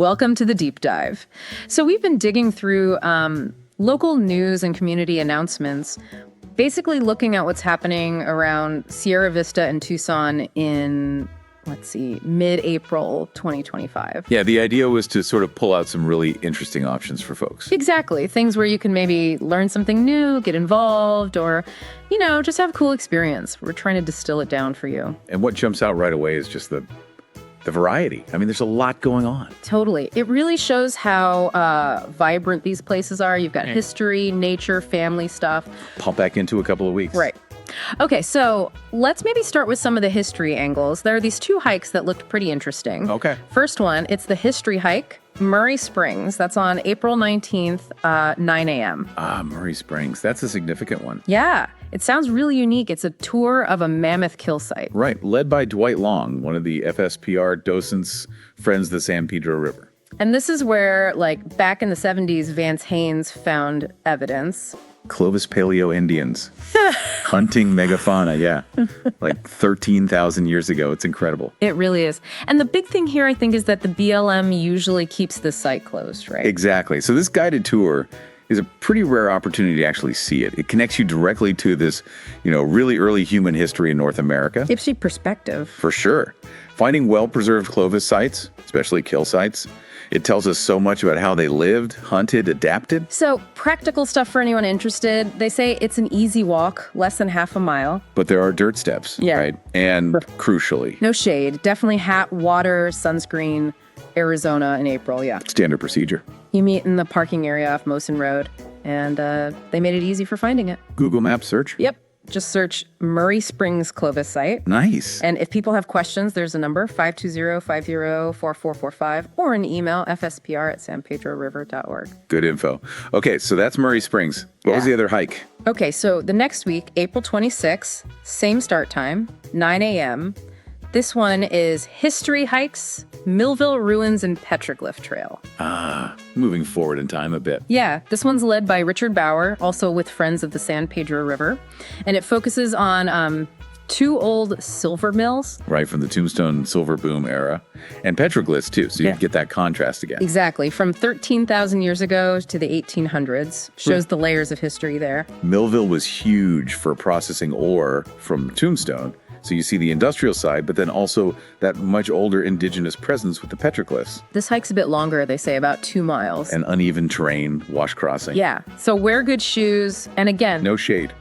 Welcome to the deep dive. So we've been digging through local news and community announcements, basically looking at what's happening around Sierra Vista and Tucson in, mid-April 2025. Yeah, the idea was to sort of pull out some really interesting options for folks. Exactly. Things where you can maybe learn something new, get involved, or, just have a cool experience. We're trying to distill it down for you. And what jumps out right away is just the variety. I mean, there's a lot going on. Totally. It really shows how vibrant these places are. You've got history, nature, family stuff. Pump back into a couple of weeks. Right. Okay, so let's maybe start with some of the history angles. There are these two hikes that looked pretty interesting. Okay. First one, it's the history hike, Murray Springs. That's on April 19th, 9 a.m. Murray Springs. That's a significant one. Yeah. It sounds really unique. It's a tour of a mammoth kill site. Right. Led by Dwight Long, one of the FSPR docents, friends of the San Pedro River. And this is where, back in the 70s, Vance Haynes found evidence. Clovis Paleo Indians. Hunting megafauna, yeah. 13,000 years ago. It's incredible. It really is. And the big thing here, I think, is that the BLM usually keeps the site closed, right? Exactly. So this guided tour is a pretty rare opportunity to actually see it. It connects you directly to this, really early human history in North America. Gives you perspective. For sure. Finding well-preserved Clovis sites, especially kill sites, it tells us so much about how they lived, hunted, adapted. So practical stuff for anyone interested. They say it's an easy walk, less than half a mile. But there are dirt steps, right? And crucially, no shade. Definitely hat, water, sunscreen, Arizona in April, yeah. Standard procedure. You meet in the parking area off Mosin Road, and they made it easy for finding it. Google Maps search? Yep. Just search Murray Springs Clovis site. Nice. And if people have questions, there's a number, 520-50-4445, or an email, fspr@sanpedroriver.org. Good info. Okay, so that's Murray Springs. What was the other hike? Okay, so the next week, April 26th, same start time, 9 a.m., This one is History Hikes, Millville Ruins, and Petroglyph Trail. Moving forward in time a bit. Yeah, this one's led by Richard Bauer, also with Friends of the San Pedro River. And it focuses on two old silver mills. Right, from the Tombstone silver boom era. And petroglyphs, too, so you get that contrast again. Exactly, from 13,000 years ago to the 1800s. Shows the layers of history there. Millville was huge for processing ore from Tombstone. So you see the industrial side, but then also that much older indigenous presence with the petroglyphs. This hike's a bit longer, they say, about 2 miles. And uneven terrain, wash crossing. Yeah, so wear good shoes, and again... No shade.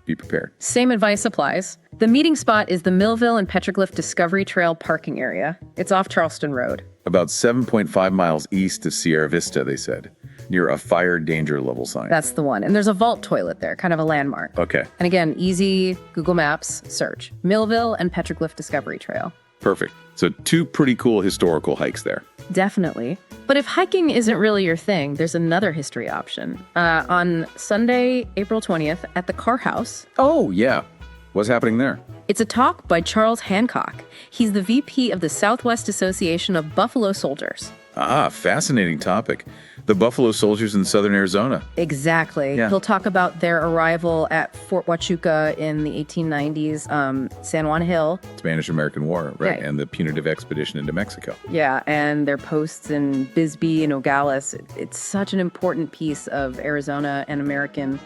Be prepared. Same advice applies. The meeting spot is the Millville and Petroglyph Discovery Trail parking area. It's off Charleston Road. About 7.5 miles east of Sierra Vista, they said, near a fire danger level sign. That's the one. And there's a vault toilet there, kind of a landmark. Okay. And again, easy Google Maps search. Millville and Petroglyph Discovery Trail. Perfect. So 2 pretty cool historical hikes there. Definitely. But if hiking isn't really your thing, there's another history option. On Sunday, April 20th, at the Carr House. Oh, yeah. What's happening there? It's a talk by Charles Hancock. He's the VP of the Southwest Association of Buffalo Soldiers. Fascinating topic. The Buffalo Soldiers in southern Arizona. Exactly. Yeah. He'll talk about their arrival at Fort Huachuca in the 1890s, San Juan Hill. Spanish-American War, right? Right. And the punitive expedition into Mexico. Yeah, and their posts in Bisbee and Nogales. It's such an important piece of Arizona and American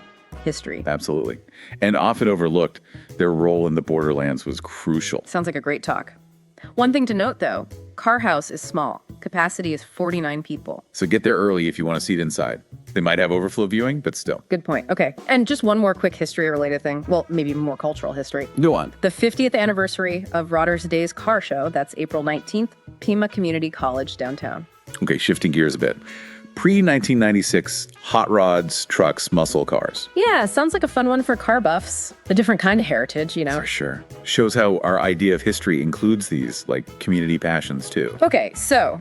history. Absolutely. And often overlooked, their role in the borderlands was crucial. Sounds like a great talk. One thing to note, though, Carr House is small. Capacity is 49 people. So get there early if you want to see it inside. They might have overflow viewing, but still. Good point. Okay. And just one more quick history-related thing. Well, maybe more cultural history. Go on. The 50th anniversary of Rotter's Day's car show, that's April 19th, Pima Community College downtown. Okay, shifting gears a bit. Pre-1996 hot rods, trucks, muscle cars. Yeah, sounds like a fun one for car buffs. A different kind of heritage, For sure. Shows how our idea of history includes these, community passions, too. Okay, so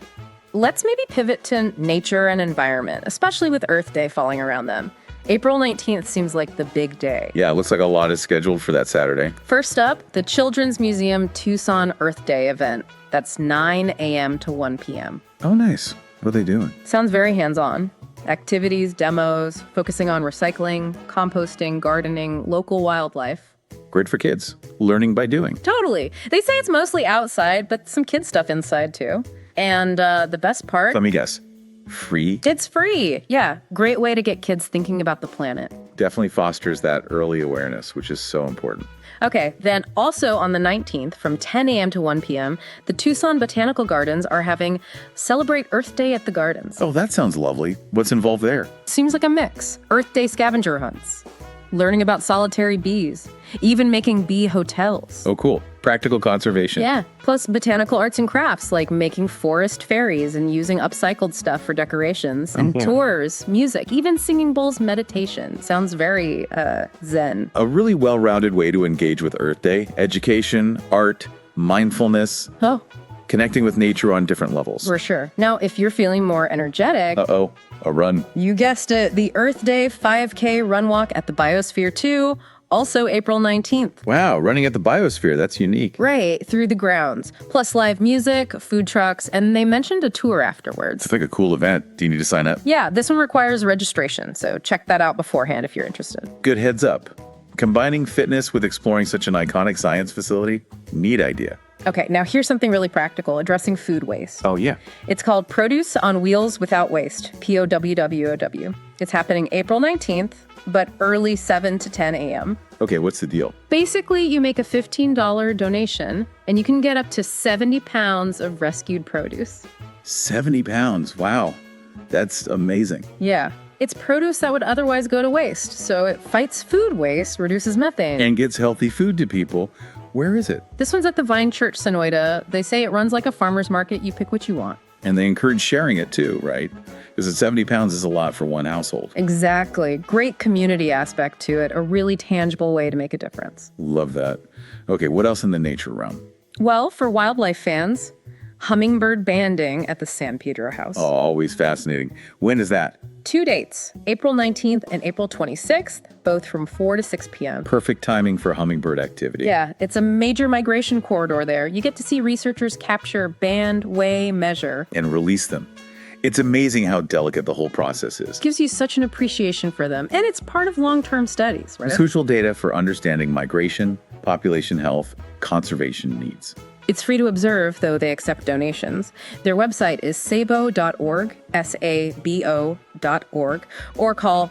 let's maybe pivot to nature and environment, especially with Earth Day falling around them. April 19th seems like the big day. Yeah, it looks like a lot is scheduled for that Saturday. First up, the Children's Museum Tucson Earth Day event. That's 9 a.m. to 1 p.m. Oh, nice. What are they doing? Sounds very hands-on. Activities, demos, focusing on recycling, composting, gardening, local wildlife. Great for kids. Learning by doing. Totally. They say it's mostly outside, but some kid stuff inside too. And the best part, Let me guess. Free? it's free. Yeah, great way to get kids thinking about the planet. Definitely fosters that early awareness, which is so important. Okay, then also on the 19th from 10 a.m. to 1 p.m., the Tucson Botanical Gardens are having Celebrate Earth Day at the Gardens. Oh, that sounds lovely. What's involved there? Seems like a mix. Earth Day scavenger hunts, learning about solitary bees, even making bee hotels. Oh, cool. Practical conservation. Yeah, plus botanical arts and crafts like making forest fairies and using upcycled stuff for decorations, and tours, music, even singing bowls meditation. Sounds very zen. A really well-rounded way to engage with Earth Day. Education, art, mindfulness, Oh, connecting with nature on different levels. for sure. Now, if you're feeling more energetic, Uh-oh, a run. you guessed it, the Earth Day 5K run walk at the Biosphere 2, also April 19th. Wow, running at the biosphere, that's unique. Right, through the grounds. Plus live music, food trucks, and they mentioned a tour afterwards. It's like a cool event. Do you need to sign up? Yeah, this one requires registration, so check that out beforehand if you're interested. Good heads up. Combining fitness with exploring such an iconic science facility, neat idea. Okay, now here's something really practical, addressing food waste. Oh, yeah. It's called Produce on Wheels Without Waste, POWWOW. It's happening April 19th, but early 7 to 10 a.m. Okay, what's the deal? Basically, you make a $15 donation, and you can get up to 70 pounds of rescued produce. 70 pounds. Wow. That's amazing. Yeah, it's produce that would otherwise go to waste, so it fights food waste, reduces methane. And gets healthy food to people. Where is it? This one's at the Vine Church, Sonoyta. They say it runs like a farmer's market. You pick what you want. And they encourage sharing it too, right? Because 70 pounds is a lot for one household. Exactly. Great community aspect to it. A really tangible way to make a difference. Love that. Okay, what else in the nature realm? Well, for wildlife fans, hummingbird banding at the San Pedro House. Oh, always fascinating. When is that? 2 dates, April 19th and April 26th, both from 4 to 6 p.m. Perfect timing for hummingbird activity. Yeah, it's a major migration corridor there. You get to see researchers capture, band, weigh, measure. And release them. It's amazing how delicate the whole process is. Gives you such an appreciation for them, and it's part of long-term studies, right? Crucial data for understanding migration, population health, conservation needs. It's free to observe, though they accept donations. Their website is sabo.org, SABO.org, or call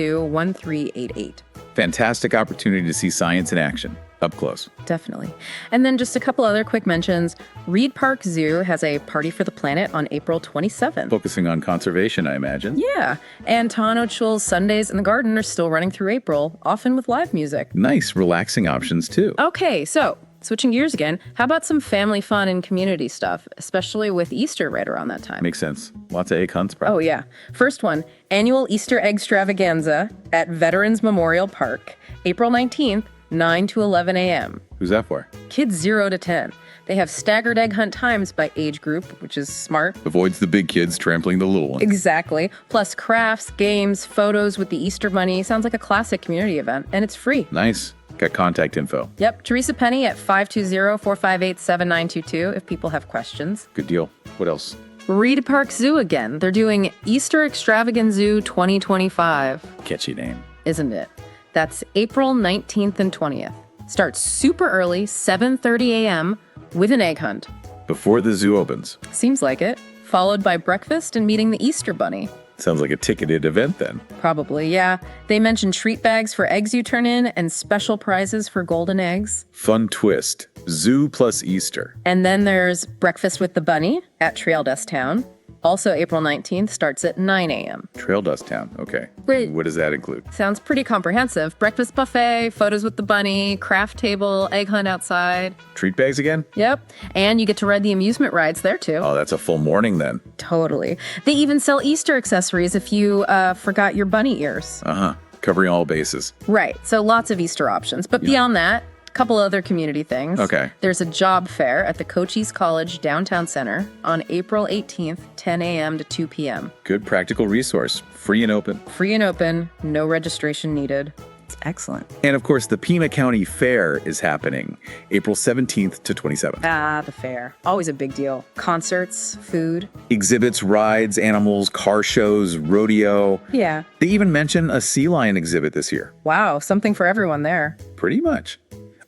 520-432-1388. Fantastic opportunity to see science in action, up close. Definitely. And then just a couple other quick mentions. Reed Park Zoo has a Party for the Planet on April 27th. Focusing on conservation, I imagine. Yeah, and Tano Chul's Sundays in the Garden are still running through April, often with live music. Nice, relaxing options too. Okay, so switching gears again, how about some family fun and community stuff, especially with Easter right around that time? Makes sense. Lots of egg hunts, probably. Oh, yeah. First one, annual Easter egg extravaganza at Veterans Memorial Park, April 19th, 9 to 11 a.m. Who's that for? Kids 0 to 10. They have staggered egg hunt times by age group, which is smart. Avoids the big kids trampling the little ones. Exactly. Plus crafts, games, photos with the Easter Bunny. Sounds like a classic community event, and it's free. Nice. Got contact info. Yep, Teresa Penny at 520-458-7922 if people have questions. Good deal. What else? Reed Park Zoo again. They're doing Easter Extravagant Zoo 2025. Catchy name. Isn't it? That's April 19th and 20th. Starts super early, 7:30 a.m. with an egg hunt. Before the zoo opens. Seems like it. Followed by breakfast and meeting the Easter Bunny. Sounds like a ticketed event then. Probably, yeah. They mention treat bags for eggs you turn in and special prizes for golden eggs. Fun twist. Zoo plus Easter. And then there's Breakfast with the Bunny at Trail Dust Town. Also April 19th, starts at 9 a.m. Trail Dust Town. Okay. Great. What does that include? Sounds pretty comprehensive. Breakfast buffet, photos with the bunny, craft table, egg hunt outside. Treat bags again? Yep. And you get to ride the amusement rides there too. Oh, that's a full morning then. Totally. They even sell Easter accessories if you forgot your bunny ears. Uh-huh. Covering all bases. Right. So lots of Easter options. But beyond that, a couple other community things. Okay. There's a job fair at the Cochise College Downtown Center on April 18th, 10 a.m. to 2 p.m. Good practical resource. Free and open. Free and open, no registration needed. It's excellent. And of course, the Pima County Fair is happening April 17th to 27th. Ah, the fair. Always a big deal. Concerts, food. Exhibits, rides, animals, car shows, rodeo. Yeah. They even mention a sea lion exhibit this year. Wow, something for everyone there. Pretty much.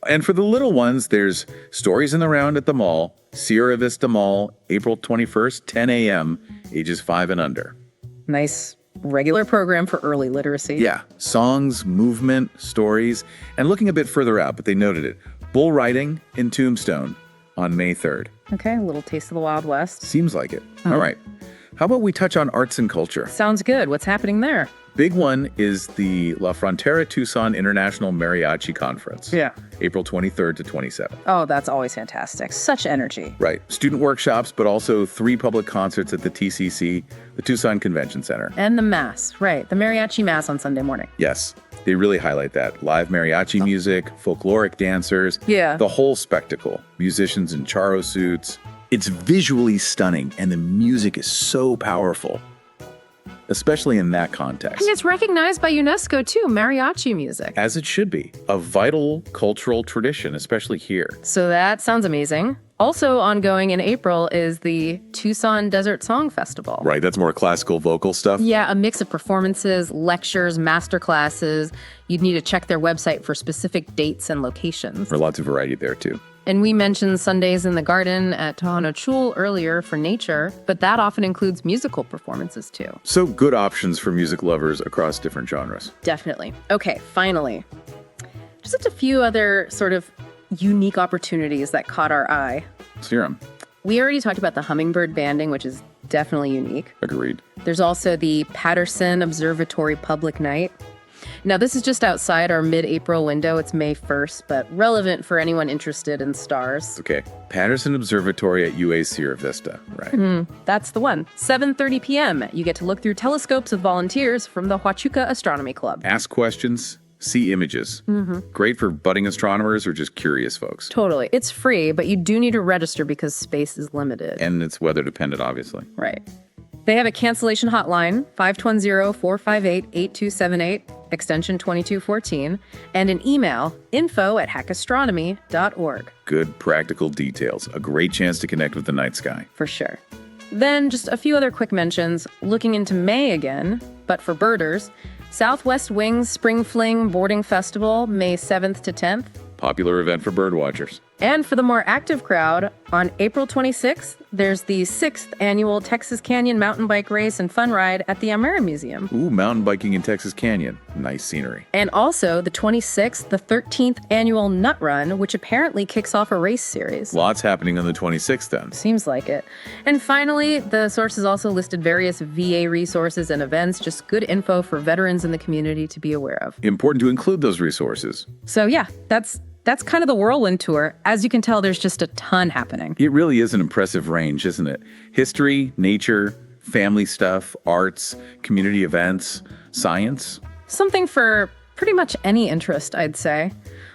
And for the little ones, there's Stories in the Round at the Mall, Sierra Vista Mall, April 21st, 10 a.m., ages 5 and under. Nice regular program for early literacy. Yeah, songs, movement, stories, and looking a bit further out, but they noted it. Bull riding in Tombstone on May 3rd. Okay, a little taste of the Wild West. Seems like it. All right. How about we touch on arts and culture? Sounds good. What's happening there? Big one is the La Frontera Tucson International Mariachi Conference. Yeah. April 23rd to 27th. Oh, that's always fantastic. Such energy. Right. Student workshops, but also 3 public concerts at the TCC, the Tucson Convention Center. And the Mass, right. The Mariachi Mass on Sunday morning. Yes. They really highlight that. Live mariachi music, folkloric dancers. Yeah. The whole spectacle. Musicians in charro suits. It's visually stunning, and the music is so powerful, especially in that context. And it's recognized by UNESCO, too, mariachi music. As it should be. A vital cultural tradition, especially here. So that sounds amazing. Also ongoing in April is the Tucson Desert Song Festival. Right, that's more classical vocal stuff. Yeah, a mix of performances, lectures, master classes. You'd need to check their website for specific dates and locations. There's lots of variety there, too. And we mentioned Sundays in the Garden at Huachuca earlier for nature, but that often includes musical performances too. So good options for music lovers across different genres. Definitely. Okay, finally. Just a few other sort of unique opportunities that caught our eye. Let's hear 'em. We already talked about the hummingbird banding, which is definitely unique. Agreed. There's also the Patterson Observatory Public Night. Now, this is just outside our mid-April window. It's May 1st, but relevant for anyone interested in stars. Okay. Patterson Observatory at UA Sierra Vista, right? That's the one. 7:30 p.m. You get to look through telescopes with volunteers from the Huachuca Astronomy Club. Ask questions, see images. Great for budding astronomers or just curious folks. Totally. It's free, but you do need to register because space is limited. And it's weather dependent, obviously. Right. They have a cancellation hotline, 520-458-8278, extension 2214, and an email, info@hackastronomy.org. Good practical details. A great chance to connect with the night sky. For sure. Then just a few other quick mentions. Looking into May again, but for birders, Southwest Wings Spring Fling Boarding Festival, May 7th to 10th. Popular event for birdwatchers. And for the more active crowd, on April 26th, there's the 6th annual Texas Canyon Mountain Bike Race and Fun Ride at the Almera Museum. Ooh, mountain biking in Texas Canyon. Nice scenery. And also the 26th, the 13th annual Nut Run, which apparently kicks off a race series. Lots happening on the 26th then. Seems like it. And finally, the sources also listed various VA resources and events, just good info for veterans in the community to be aware of. Important to include those resources. So yeah, that's kind of the whirlwind tour. As you can tell, there's just a ton happening. It really is an impressive range, isn't it? History, nature, family stuff, arts, community events, science. Something for pretty much any interest, I'd say.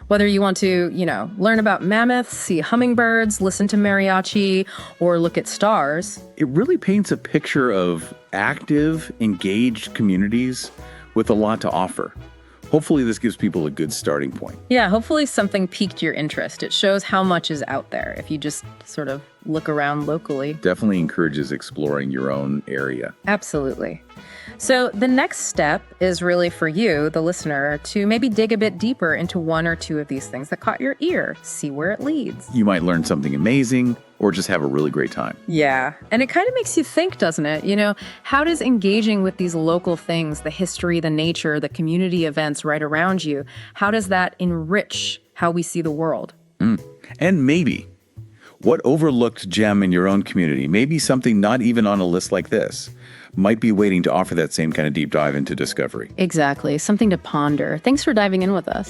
Whether you want to, learn about mammoths, see hummingbirds, listen to mariachi, or look at stars. It really paints a picture of active, engaged communities with a lot to offer. Hopefully this gives people a good starting point. Yeah, hopefully something piqued your interest. It shows how much is out there if you just sort of look around locally. Definitely encourages exploring your own area. Absolutely. So the next step is really for you, the listener, to maybe dig a bit deeper into one or two of these things that caught your ear. See where it leads. You might learn something amazing or just have a really great time. Yeah. And it kind of makes you think, doesn't it? How does engaging with these local things, the history, the nature, the community events right around you, how does that enrich how we see the world? And maybe what overlooked gem in your own community, maybe something not even on a list like this, might be waiting to offer that same kind of deep dive into discovery. Exactly. Something to ponder. Thanks for diving in with us.